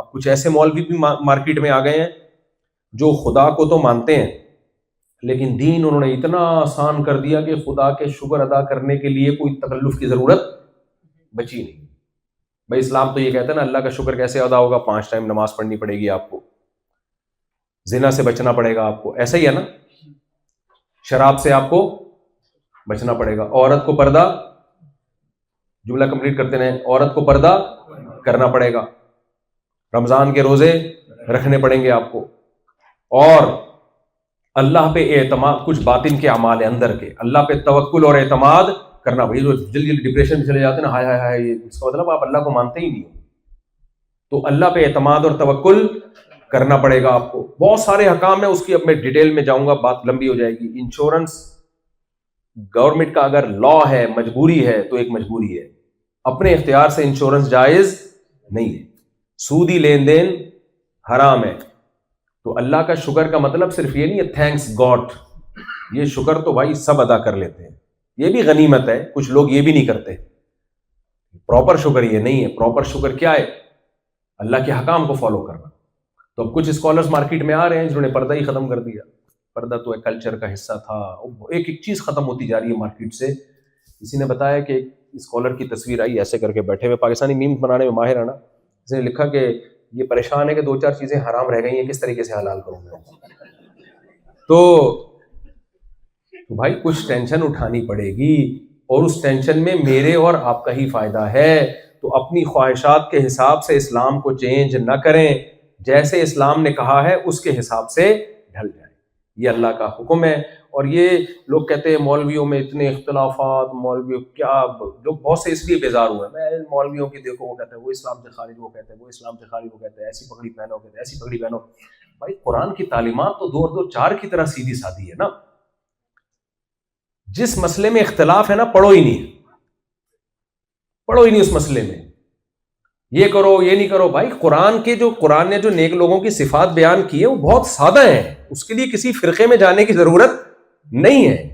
اب کچھ ایسے مولوی بھی مارکیٹ میں آ گئے ہیں جو خدا کو تو مانتے ہیں لیکن دین انہوں نے اتنا آسان کر دیا کہ خدا کے شکر ادا کرنے کے لیے کوئی تکلف کی ضرورت بچی نہیں. بھائی اسلام تو یہ کہتا ہے نا اللہ کا شکر کیسے ادا ہوگا؟ 5 ٹائم نماز پڑھنی پڑے گی آپ کو, زنا سے بچنا پڑے گا آپ کو, ایسا ہی ہے نا, شراب سے آپ کو بچنا پڑے گا, عورت کو پردہ, جملہ کمپلیٹ کرتے رہیں, عورت کو پردہ کرنا پڑے گا, رمضان کے روزے رکھنے پڑیں گے آپ کو, اور اللہ پہ اعتماد, کچھ باطن کے اعمال اندر کے, اللہ پہ توکل اور اعتماد کرنا. بھائی جو جلدی ڈپریشن میں چلے جاتے ہیں نا, ہائے ہائے ہائے, اس کا مطلب آپ اللہ کو مانتے ہی نہیں ہو. تو اللہ پہ اعتماد اور توکل کرنا پڑے گا آپ کو. بہت سارے حکام ہیں, اس کی اب میں ڈیٹیل میں جاؤں گا, بات لمبی ہو جائے گی. انشورنس گورنمنٹ کا اگر لا ہے, مجبوری ہے, تو ایک مجبوری ہے, اپنے اختیار سے انشورنس جائز نہیں ہے. سودی لین دین حرام ہے. تو اللہ کا شکر کا مطلب صرف یہ نہیں ہے تھینکس گاڈ, یہ شکر تو بھائی سب ادا کر لیتے ہیں, یہ بھی غنیمت ہے, کچھ لوگ یہ بھی نہیں کرتے. پراپر شکر یہ نہیں ہے. پراپر شکر کیا ہے؟ اللہ کے حکام کو فالو کرنا. تو اب کچھ اسکالرز مارکیٹ میں آ رہے ہیں جنہوں نے پردہ ہی ختم کر دیا. پردہ تو ایک کلچر کا حصہ تھا, ایک ایک چیز ختم ہوتی جا رہی ہے مارکیٹ سے. کسی نے بتایا کہ ایک اسکالر کی تصویر آئی ایسے کر کے بیٹھے ہوئے, پاکستانی میم بنانے میں ماہر ہے نا, اس نے لکھا کہ یہ پریشان ہے کہ 2-4 چیزیں حرام رہ گئی ہیں, کس طریقے سے حلال کروں میں. تو بھائی کچھ ٹینشن اٹھانی پڑے گی, اور اس ٹینشن میں میرے اور آپ کا ہی فائدہ ہے. تو اپنی خواہشات کے حساب سے اسلام کو چینج نہ کریں, جیسے اسلام نے کہا ہے اس کے حساب سے ڈھل جائیں. یہ اللہ کا حکم ہے. اور یہ لوگ کہتے ہیں مولویوں میں اتنے اختلافات, مولویوں کیا, لوگ بہت سے اس لیے بیزار ہوئے ہیں. میں مولویوں کی دیکھو, وہ کہتے ہیں وہ اسلام سے خارج, وہ کہتے ہیں وہ اسلام سے خارج, وہ کہتے ہیں ایسی پگڑی پہنو, کہتے ہیں ایسی پگڑی پہنو. بھائی قرآن کی تعلیمات تو 2 اور 2 4 کی طرح سیدھی سادھی ہے نا. جس مسئلے میں اختلاف ہے نا, پڑھو ہی نہیں اس مسئلے میں, یہ کرو یہ نہیں کرو. بھائی قرآن نے جو نیک لوگوں کی صفات بیان کی ہے وہ بہت سادہ ہیں, اس کے لیے کسی فرقے میں جانے کی ضرورت نہیں ہے.